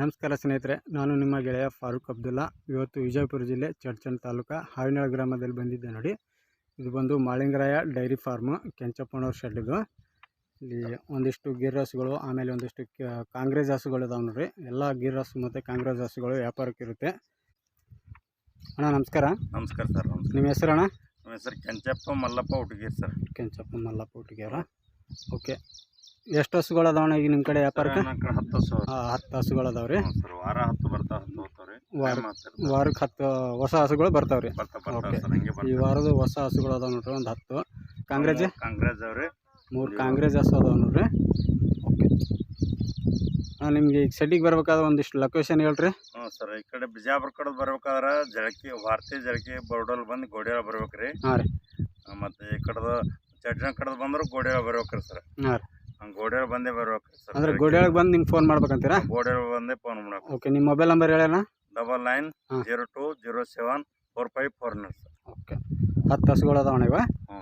ನಮಸ್ಕಾರ ಸ್ನೇಹಿತರೆ, ನಾನು ನಿಮ್ಮ ಗೆಳೆಯ ಫಾರೂಕ್ ಅಬ್ದುಲ್ಲಾ. ಇವತ್ತು ವಿಜಯಪುರ ಜಿಲ್ಲೆ ಚಡ್ಚನ್ ತಾಲೂಕು ಹಾವಿನಾಳ ಗ್ರಾಮದಲ್ಲಿ ಬಂದಿದ್ದೆ ನೋಡಿ. ಇದು ಬಂದು ಮಾಳಿಂಗರಾಯ ಡೈರಿ ಫಾರ್ಮು, ಕೆಂಚಪ್ಪನವ್ರ ಶೆಡ್. ಇದು ಇಲ್ಲಿ ಒಂದಿಷ್ಟು ಗೀರ್ ಹಸುಗಳು, ಆಮೇಲೆ ಒಂದಿಷ್ಟು ಕಾಂಗ್ರೆಸ್ ಹಸುಗಳು ಇದಾವೆ ನೋಡ್ರಿ. ಎಲ್ಲ ಗೀರ್ ಹಸು ಮತ್ತು ಕಾಂಗ್ರೆಸ್ ಹಸುಗಳು ವ್ಯಾಪಾರಕ್ಕೆ ಇರುತ್ತೆ. ಅಣ್ಣ ನಮಸ್ಕಾರ. ನಮಸ್ಕಾರ ಸರ್. ನಿಮ್ಮ ಹೆಸರು ಅಣ್ಣ? ನಮ್ಮ ಹೆಸರು ಕೆಂಚಪ್ಪ ಮಲ್ಲಪ್ಪ ಹುಟ್ಟಿಗೇರಿ ಸರ್. ಕೆಂಚಪ್ಪ ಮಲ್ಲಪ್ಪ ಹುಟ್ಟಿಗೇರ. ಓಕೆ, ಎಷ್ಟು ಹಸುಗಳು ಅದಾವಣ್ಣ ಈಗ ನಿಮ್ಮ ಕಡೆ ವ್ಯಾಪಾರಕ್ಕೆ? 10 ಹಸು. 10 ಹಸುಗಳು ಅದಾವ್ರಿ ಸರ್. ವಾರ 10 ಬರ್ತಾವ, 10 ಹೋಗ್ತಾವ್ರಿ. ವಾರಕ್ಕೆ 10 ಹೊಸ ಹಸುಗಳು ಬರ್ತಾವ್ರಿ. ಓಕೆ, ಈ ವಾರದ ಹೊಸ ಹಸುಗಳು ಅದಾವ ನೋಡ್ರಿ. ಒಂದು 10 ಕಾಂಗ್ರೆಸ್ ಅವ್ರಿ. 3 ಕಾಂಗ್ರೆಸ್ ಹಸು ಅದಾವ ನೋಡ್ರಿ. ಓಕೆ, ನಿಮ್ಗೆ ಈಗ ಸೆಡ್ಡಿಗೆ ಬರ್ಬೇಕಾದ್ರೆ ಒಂದಿಷ್ಟು ಲೊಕೇಶನ್ ಹೇಳ್ರಿ. ಹ್ಞೂ ಸರ್, ಈ ಕಡೆ ಬಿಜಾಪುರ ಕಡೆ ಬರ್ಬೇಕಾದ್ರೆ ಜಳಕಿ ಭಾರತೀಯ ಜಳಕಿ ಬೋರ್ಡಲ್ಲಿ ಬಂದು ಗೋಡ್ಯಾಳ ಬರ್ಬೇಕ್ರಿ. ಹಾಂ ರೀ. ಮತ್ತು ಈ ಕಡೆದು ಚಡ್ಜನ ಕಡೆದು ಬಂದ್ರೆ ಗೋಡ್ಯಾಳ ಬರ್ಬೇಕ್ರಿ ಸರ್. ಹಾಂ ರೀ. ಗೋಡ್ಯಾಳ ಬಂದೇ ಬರ್ಬೇಕ್ರಿ ಸರ್. ಅಂದ್ರೆ ಗೋಡ್ಯಾಳಗೆ ಬಂದು ನಿಮ್ಗೆ ಫೋನ್ ಮಾಡ್ಬೇಕಂತೀರಾ? ಗೋಡ್ಯಾಳ ಬಂದೇ ಫೋನ್ ಮಾಡ್ಬೇಕು. ಓಕೆ, ನಿಮ್ಮ ಮೊಬೈಲ್ ನಂಬರ್ ಹೇಳೋಣ. 9902074549 ಸರ್. ಓಕೆ, 10 ಹಸುಗಳು ಅದಾವಣ್ಣ ಇವ. ಹ್ಞೂ.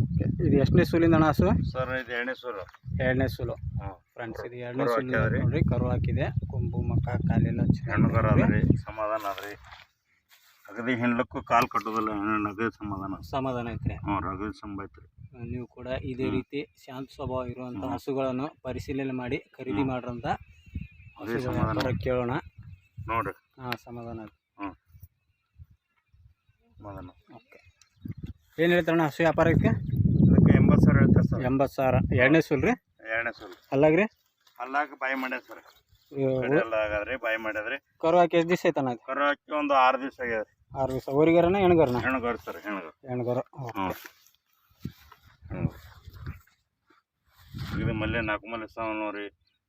ಓಕೆ, ಇದು ಎಷ್ಟನೇ ಸೂಲಿಂದ ಅಣ್ಣ ಹಸು? ಸರ್ ಇದು 2ನೇ ಸೂಲು. 2ನೇ ಸೂಲು. ಹ್ಞೂ ಫ್ರೆಂಡ್ಸ್, ಇದು 2ನೇ ಸೂಲು ನೋಡ್ರಿ. ಕರು ಹಾಕಿದೆ, ಕೊಂಬು ಮಕ್ಕ ಕಾಲೆಲ್ಲ ಹೆಣ್ಣುಗಾರ ಅದ್ರಿ, ಸಮಾಧಾನ ಅದ್ರಿ. ಅಗದಿ ಹೆಣ್ಲಕ್ಕೂ ಕಾಲು ಕಟ್ಟೋದಿಲ್ಲ, ಅಗದಿ ಸಮಾಧಾನ ಐತ್ರಿ. ಹ್ಞೂ, ಅಗದಿ ಸಂಬೈತ್ರಿ. ನೀವು ಕೂಡ ಇದೇ ರೀತಿ ಶಾಂತ ಸ್ವಭಾವ ಇರುವಂಥ ಹಸುಗಳನ್ನು ಪರಿಶೀಲನೆ ಮಾಡಿ ಖರೀದಿ ಮಾಡ್ರಂತ ಹಸುಗಳ ಕೇಳೋಣ ನೋಡ್ರಿ. ಹಾಂ, ಸಮಾಧಾನ. ಹ್ಞೂ, ಸಮಾಧಾನ. ಓಕೆ, ಏನು ಹೇಳ್ತಾರಣ್ಣ ಹಸು ವ್ಯಾಪಾರಕ್ಕೆ? ಅದಕ್ಕೆ 80,000 ಹೇಳ್ತಾರೆ ಸರ್. 80,000. 2ನೇ ಸೂಲ್ ರೀ? 2ನೇ ಸೂಲು. ಅಲ್ಲಾಗ್ರಿ? ಅಲ್ಲಾಗ ಬಾಯಿ ಮಾಡ್ಯಾದ ಸರ್. ಅಲ್ಲಾಗದ್ರಿ ಬಾಯಿ ಮಾಡ್ಯಾದ್ರಿ. ಕರು ಹಾಕಿ ಎಷ್ಟು ದಿವಸ ಐತಣ್ಣ? ಕರು ಹಾಕಿ ಒಂದು 6 ದಿವಸ ಆಗ್ಯದ್ರಿ. 6 ದಿವಸ. ಊರಿಗಾರನ ಹೆಣ್ಗಾರನ? ಹೆಣ್ಗಾರ ಸರ್. ಹೆಣ್ಗಾರ. ಓಕೆ. ಇದು ಮಲ್ಲೆ 4 ಮಲೆ ಸಾವನವ್ರಿ.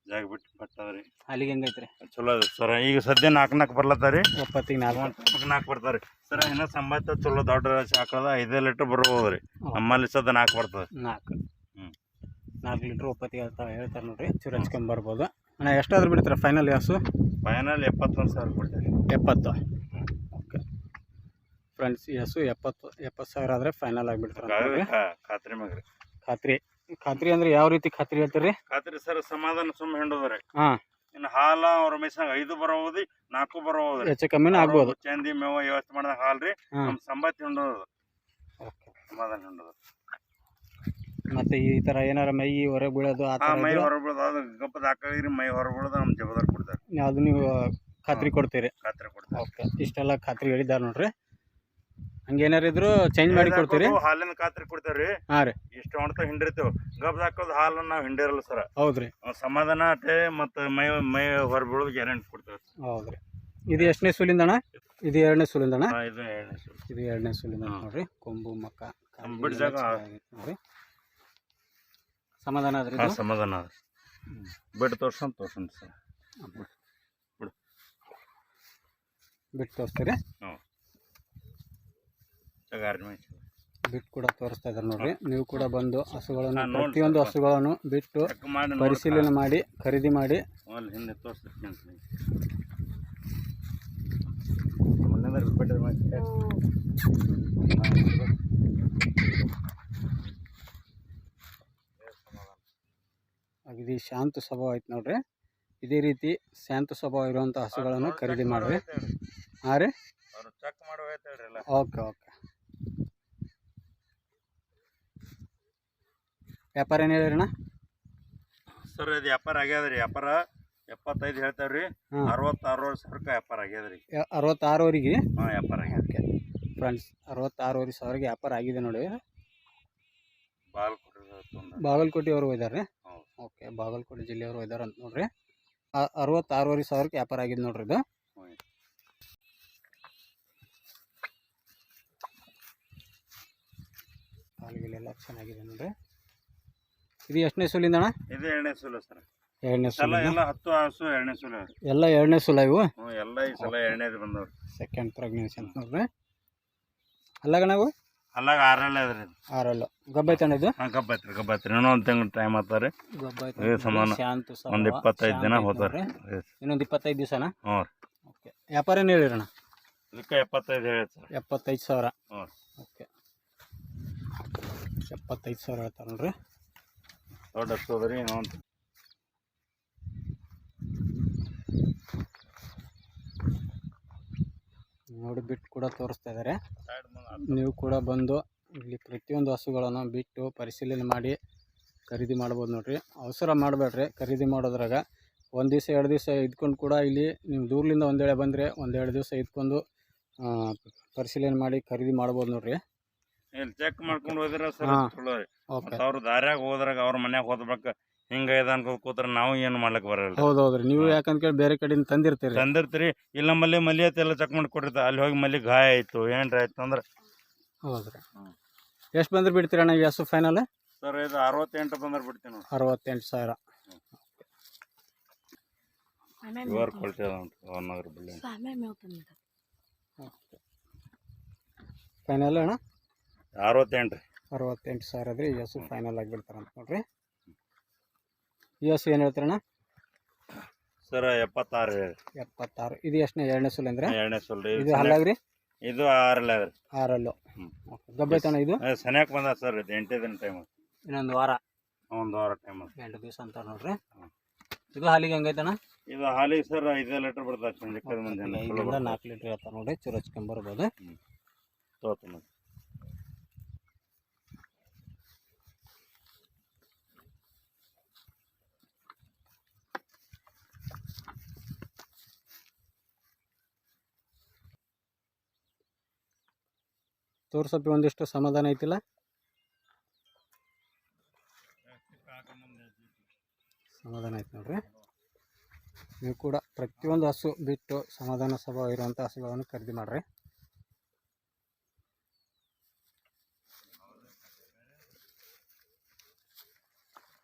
ಜಾಗ ಬಿಟ್ಟು ಕಟ್ಟದ್ರಿ. ಅಲ್ಲಿಗೆ ಹೆಂಗೈತ್ರಿ? ಚಲೋ ಅದ ಸರ್. ಈಗ ಸದ್ಯ 4 ಬರ್ಲತ್ತಾರಿ. ಒಪ್ಪತ್ತಿಗೆ 4 ಬರ್ತಾರಿ ಸರ್. ಇನ್ನೂ ಸಂಬಾಯ್ತ ಚಲೋ ದೊಡ್ಡ ಹಾಕದ 5 ಲೀಟ್ರ್ ಬರ್ಬೋದ್ರಿ. ನಮ್ಮಲ್ಲಿ ಸದ್ಯ 4 ಬರ್ತದೆ. 4 ಲೀಟ್ರ್ ಒಪ್ಪತ್ತಿಗೆ ಹೇಳ್ತಾರೆ ನೋಡ್ರಿ. ಚೂರು ಹಚ್ಕೊಂಡ್ ಬರ್ಬೋದು ಅಣ್ಣ. ಎಷ್ಟಾದ್ರೂ ಬಿಡ್ತಾರೆ ಫೈನಲ್ ಹಸು? ಫೈನಲ್ 71,000 ಕೊಡ್ತೀವಿ. 70. ಓಕೆ ಫ್ರೆಂಡ್ಸ್, ಈ ಹಸು 70,000 ಆದರೆ ಫೈನಲ್ ಆಗಿಬಿಡ್ತಾರೆ. ಖಾತ್ರಿ ಮಗ್ರಿ. ಖಾತ್ರಿ ಅಂದ್ರೆ ಯಾವ ರೀತಿ ಖಾತ್ರಿ ಹೇಳ್ತೀರಿ? ಖಾತ್ರಿ ಸರ್, ಸಮಾಧಾನ ಸುಮ್ಮ ಹೆಂಡದ್ರಿ. ಹಾಂ, ಇನ್ನು ಹಾಲ ಅವ್ರ ಮೈಸಂಗ 5 ಬರೋದಿ, 4 ಬರೋದ್ರಿ. ಹೆಚ್ಚು ಕಮ್ಮಿನ ಆಗ್ಬೋದು. ಚಂದಿ ಮೇವ ವ್ಯವಸ್ಥೆ ಮಾಡಿದಾಗ ಹಾಲ್ರಿ. ನಮ್ಮ ಸಂಬಾತಿ ಹೊಂಡೋದು. ಓಕೆ, ಸಮಾಧಾನ ಹೊಂಡೋದು. ಮತ್ತೆ ಈ ತರ ಏನಾರ ಮೈ ಹೊರಗೆ ಬೀಳೋದು ಆ ತರ ಮೈ ಹೊರಗೆ ಬೀಳೋದು, ಅದು ಗಪ್ಪದ ಹಾಕಿದ್ರಿ ಮೈ ಹೊರಗೆ ಬೀಳೋದು ನಮ್ಮ ಜವಾಬ್ದಾರಿ ಕೊಡ್ತಾರೆ. ಅದು ನೀವು ಖಾತ್ರಿ ಕೊಡ್ತೀರಿ? ಖಾತ್ರಿ ಕೊಡ್ತಾರೆ. ಓಕೆ, ಇಷ್ಟೆಲ್ಲ ಖಾತ್ರಿ ಹೇಳಿದ್ದಾರೆ ನೋಡ್ರಿ. ಹಂಗೇನಾರು ಇದ್ರು ಚೇಂಜ್ ಮಾಡಿ ಕೊಡ್ತೀರಿ? ಹಾಲಿನ ಖಾತ್ರಿ ಕೊಡ್ತೇವ್ರಿ. ಹಾಂ ರೀ. ಇಷ್ಟು ಹೊಣ್ತ ಹಿಂಡಿರ್ತೇವೆ. ಗಬ್ಬದ ಹಾಕೋದು ಹಾಲನ್ನು ನಾವು ಹಿಂಡಿರಲ್ಲ ಸರ್. ಹೌದ್ರಿ. ಸಮಾಧಾನ ಅಷ್ಟೇ. ಮತ್ತು ಮೈ ಹೊರ ಬೀಳೋದು ಗ್ಯಾರಂಟಿ ಕೊಡ್ತೇವೆ. ಹೌದ್ರಿ. ಇದು ಎಷ್ಟನೇ ಸೂಲಿಂದ ಅಣ್ಣ? ಇದು 2ನೇ ಸೂಲಿಂದ ಅಣ್ಣ? ಇದು 2ನೇ ಸೂಲು. ಇದು 2ನೇ ಸೂಲಿಂದ ನೋಡ್ರಿ. ಕೊಂಬು ಮಕ್ಕ ಬಿಡ್ಸಾಗ ನೋಡ್ರಿ. ಸಮಾಧಾನ ಅದ್ರಿ? ಸಮಾಧಾನ ಅದ. ಬಿಟ್ಟು ತೋರ್ಸಂತ ಸರ್. ಬಿಟ್ಟು ತೋರಿಸ್ತೀರಿ? ಹ್ಞೂ, ಬಿಟ್ಟು ಕೂಡ ತೋರಿಸ್ತಾ ಇದ್ದಾರೆ ನೋಡ್ರಿ. ನೀವು ಕೂಡ ಬಂದು ಹಸುಗಳನ್ನು, ಪ್ರತಿಯೊಂದು ಹಸುಗಳನ್ನು ಬಿಟ್ಟು ಪರಿಶೀಲನೆ ಮಾಡಿ ಖರೀದಿ ಮಾಡಿ. ಹಿಂದೆ ತೋರಿಸ್ತೀನಿ. ಇದು ಶಾಂತ ಸ್ವಭಾವ ಐತೆ ನೋಡ್ರಿ. ಇದೇ ರೀತಿ ಶಾಂತ ಸ್ವಭಾವ ಇರುವಂಥ ಹಸುಗಳನ್ನು ಖರೀದಿ ಮಾಡ್ರಿ. ಹಾಂ ರೀ. ಓಕೆ. ವ್ಯಾಪಾರ ಏನು ಹೇಳಿರಣ್ಣ? ಸರ್ ಇದು ವ್ಯಾಪಾರ ಆಗ್ಯದ್ರಿ. ವ್ಯಾಪಾರ 75 ಹೇಳ್ತೇವ್ರಿ. 66,000 ವ್ಯಾಪಾರ ಆಗ್ಯದ್ರಿ. 66,000ಗೆ? ಹಾಂ, ವ್ಯಾಪಾರ ಆಗ್ಯದ. ಓಕೆ ಫ್ರೆಂಡ್ಸ್, 66,000 ವ್ಯಾಪಾರ ಆಗಿದೆ ನೋಡಿ. ಬಾಗಲಕೋಟೆಯವರು ಇದ್ದಾರೆ. ಓಕೆ, ಬಾಗಲಕೋಟೆ ಜಿಲ್ಲೆಯವರು ಇದ್ದಾರೆ ಅಂತ ನೋಡ್ರಿ. 66,000 ವ್ಯಾಪಾರ ಆಗಿದೆ ನೋಡ್ರಿ. ಇದು ಕಾಲಿಗೆಲ್ಲ ಚೆನ್ನಾಗಿದೆ ನೋಡ್ರಿ. ಇದು ಎಷ್ಟನೇ ಸೂಲಿಂದ ಅಣ್ಣ? ಇದು 2ನೇ ಸೂಲು ಸರ್. 2ನೇ ಸೂಲು. ಎಲ್ಲ 10 ಹಸು 2ನೇ ಸೂಲು. ಎಲ್ಲ 2ನೇ ಸೂಲ ಇವು? ಎಲ್ಲ ಈ ಸಲ 2ನೇದು ಬಂದವ್ರಿ. ಸೆಕೆಂಡ್ ಪ್ರೆಗ್ನೆನ್ಸಿ ಅಂತ ನೋಡ್ರಿ. ಅಲ್ಲಾಗ ನಾವು ಅಲ್ಲಾಗ 6 ಅದ್ರಿ. 6 ಗಬ್ಬ ಐತಣ್ಣ ಇದು? ಹಾಂ, ಗಬ್ಬ ಐತ್ರಿ. ಇನ್ನೂ 1 ತಿಂಗಳು ಟೈಮ್ ಆಗ್ತಾರೆ. ಗಬ್ಬ ಐತೆ. ಸಮಾನ ಒಂದು 25 ದಿನ ಹೋಗ್ತಾರೆ. ಇನ್ನೊಂದು 25 ದಿವಸನಾ? ಹ್ಞೂ. ಓಕೆ, ವ್ಯಾಪಾರ ಏನು ಹೇಳಿರಣ್ಣ? ಇದಕ್ಕೆ 75 ಹೇಳಿ ಸರ್. 75,000. ಹ್ಞೂ. ಓಕೆ, 75,000 ಹೇಳ್ತಾರೆ ನೋಡ್ರಿ. ದೊಡ್ಡ ಹಸು ಅದ್ರಿ. ಇನ್ನೊಂದು ನೋಡಿ ಬಿಟ್ಟು ಕೂಡ ತೋರಿಸ್ತಾ ಇದ್ದಾರೆ. ನೀವು ಕೂಡ ಬಂದು ಇಲ್ಲಿ ಪ್ರತಿಯೊಂದು ಹಸುಗಳನ್ನು ಬಿಟ್ಟು ಪರಿಶೀಲನೆ ಮಾಡಿ ಖರೀದಿ ಮಾಡ್ಬೋದು ನೋಡ್ರಿ. ಅವಸರ ಮಾಡಬೇಡ್ರಿ ಖರೀದಿ ಮಾಡೋದ್ರಾಗ. ಒಂದು ದಿವಸ 2 ದಿವಸ ಇದ್ಕೊಂಡು ಕೂಡ ಇಲ್ಲಿ ನೀವು ದೂರದಿಂದ ಒಂದು ವೇಳೆ ಬಂದರೆ 1-2 ದಿವಸ ಇದ್ಕೊಂಡು ಪರಿಶೀಲನೆ ಮಾಡಿ ಖರೀದಿ ಮಾಡ್ಬೋದು ನೋಡ್ರಿ. ಇಲ್ಲಿ ಚೆಕ್ ಮಾಡ್ಕೊಂಡು ಹೋದ್ರೆ ಸರ್ ಚಲೋ ರೀ. ಓಕೆ, ಅವ್ರ ದಾರ್ಯಾಗ ಹೋದ್ರಾಗ ಅವ್ರ ಮನ್ಯಾಗ ಹೋದ್ಬೇಕು ಹಿಂಗೆ ಇದೆ ಅನ್ಕೋ ಕೂತ್ರ ನಾವು ಏನು ಮಾಡ್ಲಿಕ್ಕೆ ಬರಲ್ಲ. ಹೌದೌದ್ರಿ. ನೀವು ಯಾಕಂತ ಬೇರೆ ಕಡೆಯಿಂದ ತಂದಿರ್ತೀರಿ. ತಂದಿರ್ತೀರಿ ಇಲ್ಲ ಮಲ್ಲಿ ಎಲ್ಲ ಚೆಕ್ ಮಾಡಿ ಕೊಟ್ಟಿರ್ತಾರೆ. ಅಲ್ಲಿ ಹೋಗಿ ಮಲ್ಲಿ ಗಾಯ ಆಯ್ತು ಏನ್ರ ಆಯ್ತು ಅಂದ್ರೆ. ಹೌದ್ರಿ. ಎಷ್ಟು ಬಂದ್ರೆ ಬಿಡ್ತೀರಣ್ಣ ಈ ಹಸು ಫೈನಲ್? ಸರ್ ಇದು 68 ಬಂದ್ರೆ ಬಿಡ್ತೀನಿ ನೋಡಿ. 68,000. ಇವರು ಕೊಡ್ತೇವೆ ಅವನಗರ ಬಿಲ್ಡಿಂಗ್. ಫೈನಲ್ ಅಣ್ಣ 68 ರೀ. 68,000 ರೀ. ಈ ಹಸು ಫೈನಲ್ ಆಗಿಬಿಡ್ತಾರಂತ ನೋಡ್ರಿ. ಈ ಹಸು ಏನು ಹೇಳ್ತಾರಣ್ಣ? ಸರ್ 76 ರೀ. 76. ಇದು ಎಷ್ಟನೇ? 2ನೇ ಸುಲ್ ಅಂದ್ರೆ? 2ನೇ ಸುಲ್ ರೀ. ಇದು ಹಲ್ಲಾಗ್ರಿ? ಇದು 6 ಅದ ರೀ. 6 ಗಬ್ಬೈತಣ್ಣ ಇದು? ಸನ್ಯಾಕ ಬಂದ ಸರ್. ಇದು 8 ದಿನ ಟೈಮ್. ಇನ್ನೊಂದು ವಾರ? ಒಂದು ವಾರ ಟೈಮ್. 8 ದಿವಸ ಅಂತ ನೋಡ್ರಿ. ಇದು ಹಾಲಿಗೆ ಹೆಂಗೈತಣ್ಣ? ಇದು ಹಾಲಿಗೆ ಸರ್ 5 ಲೀಟರ್ ಬರ್ತದೆ. 5ರಿಂದ 4 ಲೀಟರ್ ಇರ್ತಾವೆ ನೋಡಿ. ಚೂರು ಹಚ್ಕೊಂಬರ್ಬೋದು. ತೋತ ತೋರ್ಸಪ್ಪಿ ಒಂದಿಷ್ಟು ಸಮಾಧಾನ ಐತಿಲ್ಲ? ಸಮಾಧಾನ ಐತೆ ನೋಡ್ರಿ. ನೀವು ಕೂಡ ಪ್ರತಿಯೊಂದು ಹಸು ಬಿಟ್ಟು ಸಮಾಧಾನ ಸ್ವಭಾವ ಇರುವಂಥ ಹಸುಗಳನ್ನು ಖರೀದಿ ಮಾಡ್ರಿ.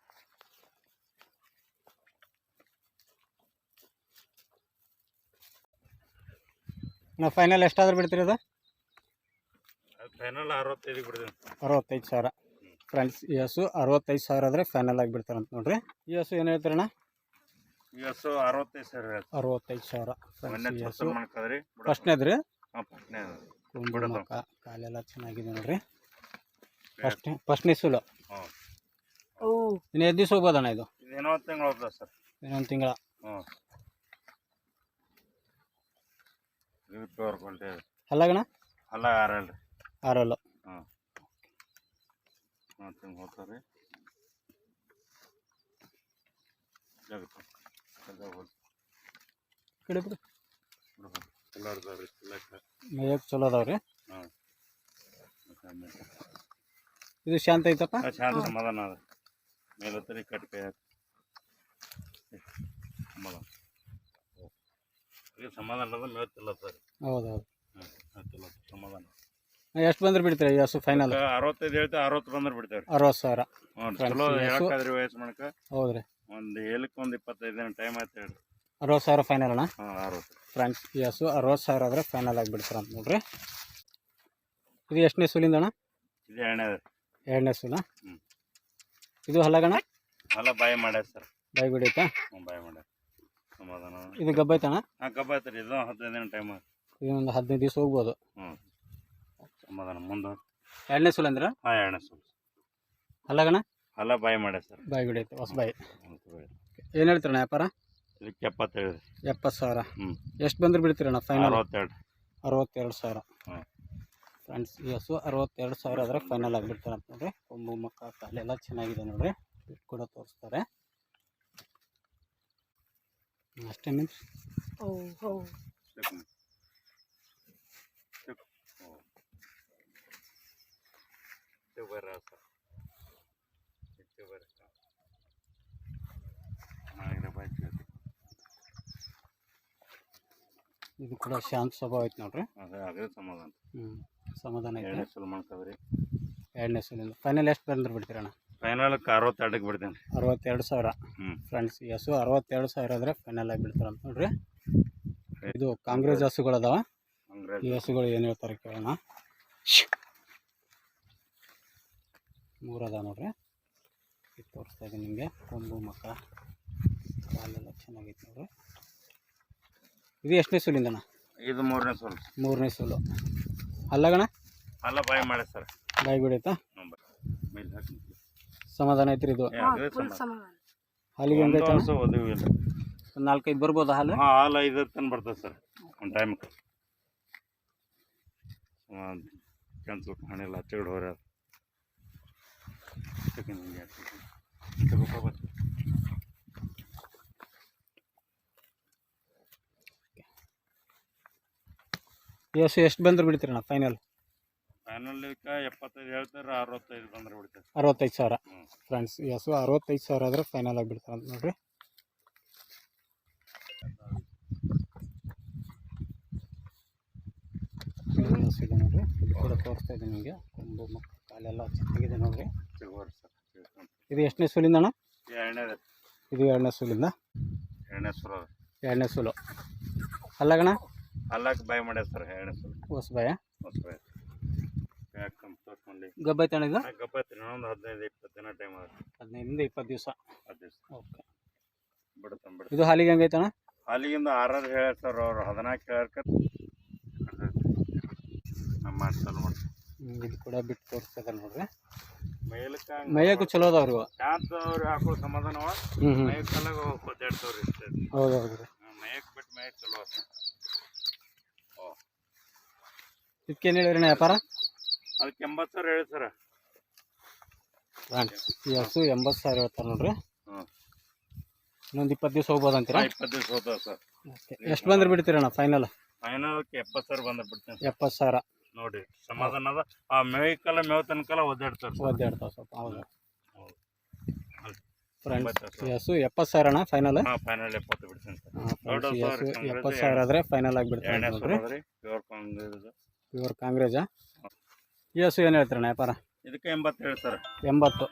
ನಾವು ಫೈನಲ್ ಎಷ್ಟಾದ್ರೂ ಬಿಡ್ತೀರಿ ಅದು? ಫೈನಲ್ 65 ಬಿಡ್ತೀನಿ. 65,000 ಫ್ರೆಂಡ್ಸ್. ಈ ಹಸು 65,000 ಆದರೆ ಫೈನಲ್ ಆಗಿ ಬಿಡ್ತಾರಂತ ನೋಡ್ರಿ. ಈ ಹಸು ಏನು ಹೇಳ್ತಾರಣ್ಣ? ಈ ಹಸು 65,000. 65,000 ಫ್ರೆಂಡ್ಸ್. ಈ ಹಸು ಮಾಡ್ಕದ್ರಿ ಫಸ್ಟ್ನೇದ್ರಿ. ಫಸ್ಟ್ನೇ ಮಕ್ಕ ಕಾಲೆಲ್ಲ ಚೆನ್ನಾಗಿದೆ ನೋಡ್ರಿ. ಫಸ್ಟ್ನೇ ಸುಲು. ಇನ್ನು ಎಷ್ಟು ದಿವಸ ಹೋಗ್ಬೋದಣ್ಣ ಇದು? ಏನೋ ತಿಂಗಳು ಹೋಗ್ತದೆ ಸರ್. ಇನ್ನೊಂದು ತಿಂಗಳ. ಅಲ್ಲಾಗಣ್ಣ? ಅಲ್ಲ 6 ರೀ. 6. ತಿಂಗಳು ಹೋಗ್ತಾರೆ. ಕಡೆ ಬಿಡು. ಮೇಯಕ್ಕೆ ಚಲೋ ಅದಾವ್ರಿ. ಇದು ಶಾಂತ ಐತಪ್ಪ? ಶಾಂತ ಸಮಾಧಾನ ಅದ. ಮೇಲತ್ತರಿ ಕಟ್ ಕೈ ಹಾಕಿ ಸಮಾಧಾನ ಅದ. ಮೇವತ್ತಿಲ್ಲ ಸರ್. ಹೌದೌದು. ಸಮಾಧಾನ. ಎಷ್ಟು ಬಂದ್ರೆ ಬಿಡ್ತೀರಾ ಈ ಹಸು ಫೈನಲ್? 65 ಹೇಳ್ತೇವೆ. 60 ಬಂದ್ರೆ ಬಿಡ್ತೇವೆ. 60,000. ಚಲೋ ಹೇಳಕ್ಕಾದ್ರಿ ವಯಸ್ಸು ಮಾಡಕ. ಹೌದ್ರಿ. ಒಂದು ಏಳಕ್ಕೆ ಒಂದು 25 ದಿನ ಟೈಮ್ ಆಯ್ತು ಹೇಳಿ. 60,000 ಫೈನಲ್ ಅಣ್ಣ? 60. ಫ್ರೆಂಡ್ಸ್ ಈ ಹಸು 60,000 ಆದರೆ ಫೈನಲ್ ಆಗಿಬಿಡ್ತಾರಂತ ನೋಡ್ರಿ. ಇದು ಎಷ್ಟನೇ ಸುಲಿಂದ ಅಣ್ಣ? ಇದು 2ನೇ. 2ನೇ ಸುಲ. ಇದು ಹಲ್ಲಗಣ್ಣ? ಹಲ್ಲ ಬಾಯಿ ಮಾಡ್ಯ ಸರ್. ಬಾಯಿ ಬಿಡೈತಾ? ಬಾಯಿ ಮಾಡ್ಯ. ಸಮಾಧಾನ. ಇದು ಗಬ್ಬೈತಣ್ಣ? ಗಬ್ಬ ಐತ್ರಿ. ಇದು 15 ದಿನ ಟೈಮ್. ಇದೊಂದು 15 ದಿವಸ ಹೋಗ್ಬೋದು. ಸಮಾಧಾನ. ಮುಂದೆ 2ನೇ ಸುಲ ಅಂದ್ರೆ? 2ನೇ ಸುಲ್. ಹಲ್ಲಗಣ್ಣ? ಹಲ್ಲ ಬಾಯಿ ಮಾಡ್ಯ ಸರ್. ಬಾಯಿ ಬಿಡೈತೆ. ಹೊಸ ಬಾಯಿ. ಏನು ಹೇಳ್ತೀರಣ್ಣ ವ್ಯಾಪಾರ? ಇದಕ್ಕೆ 70. 70,000. ಎಷ್ಟು ಬಂದ್ರೆ ಬಿಡ್ತೀರಣ್ಣ ಫೈನಲ್? 62. 62,000. ಫ್ರೆಂಡ್ಸ್ ಈ ಹಸು 62,000 ಆದರೆ ಫೈನಲ್ ಆಗಿಬಿಡ್ತಾರೆ ಅಂತ ನೋಡ್ರಿ. ಕೊಂಬು ಮಕ್ಕ ಕಾಲೆಲ್ಲ ಚೆನ್ನಾಗಿದೆ ನೋಡ್ರಿ. ಬಿಟ್ಟು ಕೂಡ ತೋರಿಸ್ತಾರೆ ಅಷ್ಟೇ. ಮೀನ್ಸ್ ಇದು ಕೂಡ ಶಾಂತ ಸ್ವಭಾವ ಐತೆ ನೋಡ್ರಿ. ಸಮಾಧಾನ. ಸಮಾಧಾನ ಐತೆ. 2ನೇ ಸುಲ್ ಮಾಡ್ಕದ್ರಿ. 2ನೇ ಸುಲಿಂದ ಫೈನಲ್ ಎಷ್ಟು ಬಂದ್ರೆ ಬಿಡ್ತೀರಣ್ಣ? ಫೈನಲ್ 62ಕ್ಕೆ ಬಿಡ್ತೇನೆ. 62,000. ಫ್ರೆಂಡ್ಸ್ ಈ ಹಸು 62,000 ಆದರೆ ಫೈನಲ್ ಆಗಿ ಬಿಡ್ತಾರಂತ ನೋಡ್ರಿ. ಇದು ಕಾಂಗ್ರೆಸ್ ಹಸುಗಳು ಅದಾವ. ಈ ಹಸುಗಳು ಏನು ಹೇಳ್ತಾರೆ ಕೇಳೋಣ. 3 ಅದಾವ ನೋಡ್ರಿ. ಇದು ತೋರಿಸ್ತಾ ಇದ್ದೀನಿ ನಿಮಗೆ. ಕೊಂಬು ಮಕ್ಕ ಕಾಲೆಲ್ಲ ಚೆನ್ನಾಗೈತೆ ನೋಡ್ರಿ. ಇದು ಎಷ್ಟನೇ ಸುಲಿಂದಣ್ಣ? ಇದು 3ನೇ ಸುಲ್. 3ನೇ ಸುಲು. ಅಲ್ಲಗಣ್ಣ? ಅಲ್ಲ ಬಾಯಿ ಮಾಡಿ ಸರ್. ಬಾಯಿ ಬಿಡೈತಾ? ಸಮಾಧಾನ ಐತ್ರಿ ಇದು? ಹಾಲಿಗೆ ಹೆಂಗೈತೆ? ಒಂದು 4-5 ಬರ್ಬೋದಾ ಹಾಲು? ಹಾಲು 5 ತನಕ ಬರ್ತದೆ ಸರ್ ಒಂದು ಟೈಮ್. ಕೆಂಚು ಕಾಣಿಲ್ಲ ಹಚ್ಚಗಡೆ ಹೋರ ಎಷ್ಟು ಬಂದ್ರೆ ಬಿಡ್ತೀರಣ್ಣ ಫೈನಲ್? ಫೈನಲ್ 75 ಹೇಳ್ತಾರೆ, 65 ಬಂದ್ರೆ ಬಿಡ್ತಾರೆ. 65,000 ಫ್ರೆಂಡ್ಸ್. ಎಸು 65,000 ಆದರೆ ಫೈನಲ್ ಆಗಿ ಬಿಡ್ತಾರೆ ಅಂತ ನೋಡ್ರಿ. ಇದೆ ನೋಡ್ರಿ, ಇದು ಕೂಡ ತೋರಿಸ್ತಾ ಇದೆ ನಿಮಗೆ. ಕೊಂಬು ಮಕ್ಕ ಕಾಲೆಲ್ಲ ಚೆನ್ನಾಗಿದೆ ನೋಡ್ರಿ. ಇದು ಎಷ್ಟನೇ ಸೂಲಿಂದ ಅಣ್ಣ? ಇದು 2ನೇ ಸೂಲಿಂದ. 2ನೇ ಸೂಲು ಅಲ್ಲಾಗಣ? ಅಲ್ಲಕ್ಕೆ ಬಾಯ್ ಮಾಡ್ಯಾರ ಸರ್. 2ನೇ ಸೂಲು ಹೊಸ ಬಾಯ. ಗಬ್ಬ ಐತೆ ಅಣ್ಣ ಇದು? ಗಬ್ಬ ಐತೆ. ಇನ್ನೊಂದು 15-20 ದಿನ ಟೈಮ್ ಆಗುತ್ತೆ. 15 ಇಂದ 20 ದಿವಸ. ಓಕೆ. ಬಿಡುತ್ತೆ. ಇದು ಹಾಲಿಗೆ ಹೆಂಗೈತೆ ಅಣ್ಣ? ಹಾಲಿಗಿಂದ 6 ಹೇಳ್ಯಾರ ಸರ್ ಅವ್ರು. 14 ಹೇಳ್ಯಾರ. ನಮ್ಮ ಚಾಲು ಮಾಡಿ. ಇದು ಕೂಡ ಬಿಟ್ಟು ತೋರಿಸ್ತದ ನೋಡ್ರಿ. ಮೇಯಕ್ಕೂ ಚಲೋ ಅದಾವ್ರಿ ಇವು. ಅವ್ರು ಹಾಕೋ ಸಮಾಧಾನವ. ಮೇಯಕ್ಕಲ್ಲಾಗ 2,000 ಇಷ್ಟೇ. ಹೌದು ಹೌದು ರೀ. ಮೇಯಕ್ಕೆ ಬಿಟ್ಟು ಮೇಯಕ್ಕೆ ಚಲೋ. ಇದಕ್ಕೇನು ಹೇಳಿರಿ ವ್ಯಾಪಾರ? ಅದಕ್ಕೆ 80,000 ಹೇಳಿ ಸರ್. ಈ ಹಸು 80,000 ಹೇಳ್ತಾರೆ ನೋಡ್ರಿ. ಇನ್ನೊಂದು 20 ದಿವಸ ಹೋಗ್ಬೋದು ಅಂತೀರಾ? 20 ದಿವಸ ಹೋಗ್ತಾವ ಸರ್. ಎಷ್ಟು ಬಂದ್ರೆ ಬಿಡ್ತೀರಣ್ಣ ಫೈನಲ್? ಫೈನಲ್ಗೆ 70,000 ಬಂದ ಬಿಡ್ತೀನಿ. 70,000 ನೋಡಿ ಸಮಾಧಾನ ಅದ. ಆ ಮೇವಿಕಲ್ಲ ಮೇವು ತನಕಲ್ಲ ಒದ್ದಾಡ್ತಾರೆ. ಸ್ವಲ್ಪ. ಹೌದು ಫ್ರೆಂಡ್ಸ್. ಹಸು 70,000 ಅಣ್ಣ ಫೈನಲ್? ಫೈನಲ್ 70 ಬಿಡ್ತೀನಿ ಸರ್. 70,000 ಆದರೆ ಫೈನಲ್ ಆಗಿಬಿಡ್ತಾರೆ ನೋಡ್ರಿ. ಪ್ಯೂರ್ ಕಾಂಗ್ರೇಜಾ? ಈ ಹಸು ಏನು ಹೇಳ್ತೀರಣ್ಣ ವ್ಯಾಪಾರ? ಇದಕ್ಕೆ 80 ಹೇಳಿ ಸರ್. 80.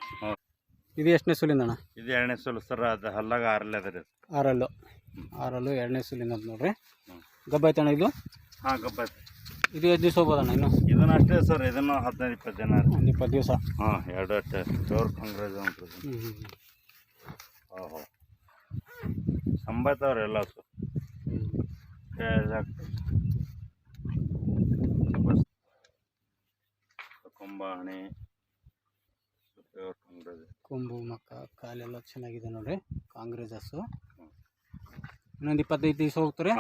ಇದು ಎಷ್ಟನೇ ಸೂಲಿಂದ ಅಣ್ಣ? ಇದು 2ನೇ ಸೂಲು ಸರ್. ಅದು ಹಲ್ಲಾಗ 6 ಅದ ರೀ. 6 2ನೇ ಸೂಲಿಂದ ಅಂತ ನೋಡ್ರಿ. ಗಬ್ಬ ಐತಣ್ಣ ಇದು? ಹಾಂ ಗಬ್ಬ ಐತೆ. ಇದು ಎಷ್ಟು ದಿವಸ ಹೋಗ್ಬೋದಣ್ಣ ಇನ್ನು? ಇದನ್ನ ಅಷ್ಟೇ ಸರ್. ಇದನ್ನು 15-20 ದಿನ. 20 ದಿವಸ. ಹಾಂ 2 ಅಷ್ಟೇ. ಪ್ಯೂರ್ ಕಾಂಗ್ರೇಜ್ ಅಂತ. ಓಹೋ ಸಂಬತ್ತವ್ರು ಎಲ್ಲ ಸರ್. ಕೊಂಬಾಣಿ ಪ್ಯೂರ್ ಕಾಂಗ್ರೇಜ್. ಕೊಂಬು ಮಕ್ಕ ಕಾಲೆಲ್ಲ ಚೆನ್ನಾಗಿದೆ ನೋಡ್ರಿ. ಕಾಂಗ್ರೇಜ್ ಹಸು. ಇನ್ನೊಂದು 25 ದಿವಸ ಹೋಗ್ತಾರೆ.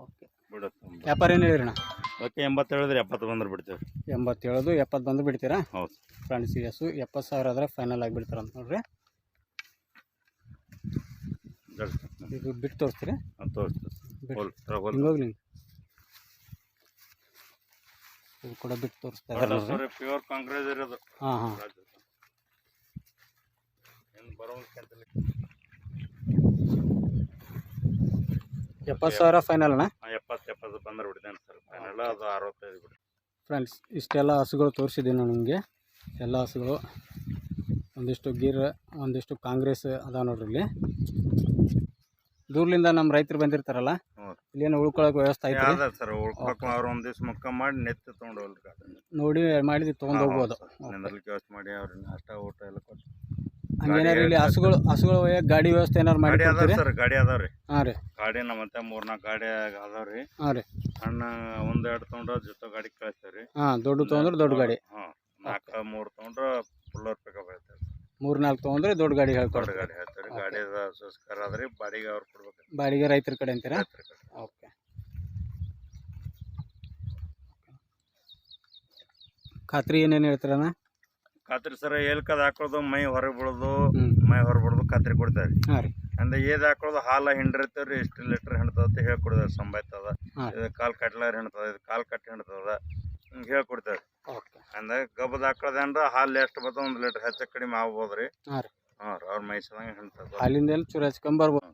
ಓಕೆ ಬಿಡುತ್ತೆ. ವ್ಯಾಪಾರ ಏನು ಹೇಳಿರಣ್ಣ? ಓಕೆ 80 ಹೇಳಿದ್ರೆ 70 ಬಂದ್ರೆ ಬಿಡ್ತೇವೆ. 80 ಹೇಳೋದು 70 ಬಂದು ಬಿಡ್ತೀರಾ? ಹೌದು ಫ್ರೆಂಡ್ಸ್. ಈ ಹಸು 70,000 ಆದರೆ ಫೈನಲ್ ಆಗಿಬಿಡ್ತಾರೆ ಅಂತ ನೋಡ್ರಿ. ಇದು ಬಿಟ್ಟು ತೋರಿಸ್ತೀರಿ? ಹೋಗ್ಲಿ. ಇದು ಕೂಡ ಬಿಟ್ಟು ತೋರಿಸ್ತಾ ಇದ್ದಾರೆ. ಪ್ಯೂರ್ ಕಾಂಗ್ರೇಜ್ ಇರೋದು. ಹಾಂ 70,000 ಫೈನಲ್ ಅಣ್ಣ? 70 ಬಂದ್ರೆ ಬಿಡ್ತೇನೆ ಸರ್. ಫೈನಲ್ ಅದು 65 ಬಿಡಿ. ಫ್ರೆಂಡ್ಸ್ ಇಷ್ಟೆಲ್ಲ ಹಸುಗಳು ತೋರಿಸಿದ್ದೀನಿ ನಾನು ನಿಮಗೆ. ಎಲ್ಲ ಹಸುಗಳು ಒಂದಿಷ್ಟು ಗಿರ್, ಒಂದಿಷ್ಟು ಕಾಂಗ್ರೆಸ್ ಅದಾವ ನೋಡ್ರಿ. ಇಲ್ಲಿ ದೂರ್ಲಿಂದ ನಮ್ಮ ರೈತರು ಬಂದಿರ್ತಾರಲ್ಲ, ಇಲ್ಲೇನು ಉಳ್ಕೊಳಕ್ಕೆ ವ್ಯವಸ್ಥೆ ಐತೆ ಸರ್? ಉಳ್ಕೊಳಕ್ಕೆ ಅವ್ರು ಒಂದು ದಿವ್ಸ ಮುಖ ಮಾಡಿ ನೆತ್ತಿ ತೊಗೊಂಡು ನೋಡಿ ಮಾಡಿ ತೊಗೊಂಡು ಹೋಗ್ಬೋದು. ವ್ಯವಸ್ಥೆ ಮಾಡಿ ಅವ್ರಿಗೆ ನಾಷ್ಟ ಊಟ ಎಲ್ಲ ಕೊಟ್ಟು. ಹಂಗೇನಾರು ಇಲ್ಲಿ ಹಸುಗಳು ಗಾಡಿ ವ್ಯವಸ್ಥೆ ಏನಾರು ಮಾಡಿ ಸರ್? ಗಾಡಿ ಅದಾವ್ರಿ. ಹಾಂ ರೀ. ಗಾಡಿನ ಮತ್ತೆ 3-4 ಗಾಡಿ ಅದಾವ್ರಿ. ಹಾಂ ರೀ. ಸಣ್ಣ 1-2 ತೊಗೊಂಡ್ರೆ ಜೊತೆ ಗಾಡಿ ಕಳಿಸ್ತೇವ್ರಿ. ಹಾಂ ದೊಡ್ಡ ತೊಗೊಂಡ್ರೆ ದೊಡ್ಡ ಗಾಡಿ. ಹಾಂ 4-3 ತೊಗೊಂಡ್ರೆ ಫುಲ್ಲರ್ ಪಿಕಪ್ ಹೇಳ್ತೇವೆ. 3-4 ತೊಗೊಂಡ್ರೆ ದೊಡ್ಡ ಗಾಡಿ ಹೇಳ್ಕೊಡ್ರಿ. ಗಾಡಿ ಹೇಳ್ತಾರೆ. ಗಾಡಿ ಸೋಸ್ಕರ ಆದ್ರಿ ಬಾಡಿಗೆ ಅವ್ರು ಕೊಡ್ಬೇಕು. ಬಾಡಿಗೆ ರೈತರ ಕಡೆ ಅಂತೀರಾ? ಓಕೆ. ಖಾತ್ರಿ ಏನೇನು ಹೇಳ್ತೀರಣ್ಣ? ಖಾತ್ರಿ ಸರ್ ಏಲ್ಕದ ಹಾಕೋದು ಮೈ ಹೊರಗೆ ಬಿಡೋದು, ಮೈ ಹೊರ ಬಿಡೋದು ಖಾತ್ರಿ ಕೊಡ್ತಾರೆ. ಹಾಂ ರೀ. ಅಂದ್ರೆ ಏದ್ ಹಾಕೋದು ಹಾಲ ಹಿಂಡಿರ್ತೇವ್ರಿ. ಎಷ್ಟು ಲೀಟರ್ ಹಿಂಡ್ತದ ಹೇಳ್ಕೊಡ್ತಾರೆ. ಸಂಬಾಯ್ತದ, ಇದು ಕಾಲ್ ಕಟ್ಲಾರ ಹಿಂಡ್ತದ, ಇದು ಕಾಲ್ ಕಟ್ಟಿ ಹಿಂಡ್ತದ, ಹಿಂಗೆ ಹೇಳ್ಕೊಡ್ತೇವೆ. ಅಂದ್ರೆ ಗಬ್ಬದ ಹಾಕೋದೇನ್ರ ಹಾಲು ಎಷ್ಟು ಬರ್ತದೆ 1 ಲೀಟರ್ ಹೆಚ್ಚು ಕಡಿಮೆ ಆಗ್ಬೋದ್ರಿ. ಹಾಂ ರೀ. ಅವ್ರ ಮೈಸೂರಂಗೆ ಹಿಂಡ್ತದ. ಹಾಲಿಂದ ಚೂರು ಹಚ್ಕೊಂಬರ್ಬೋದು.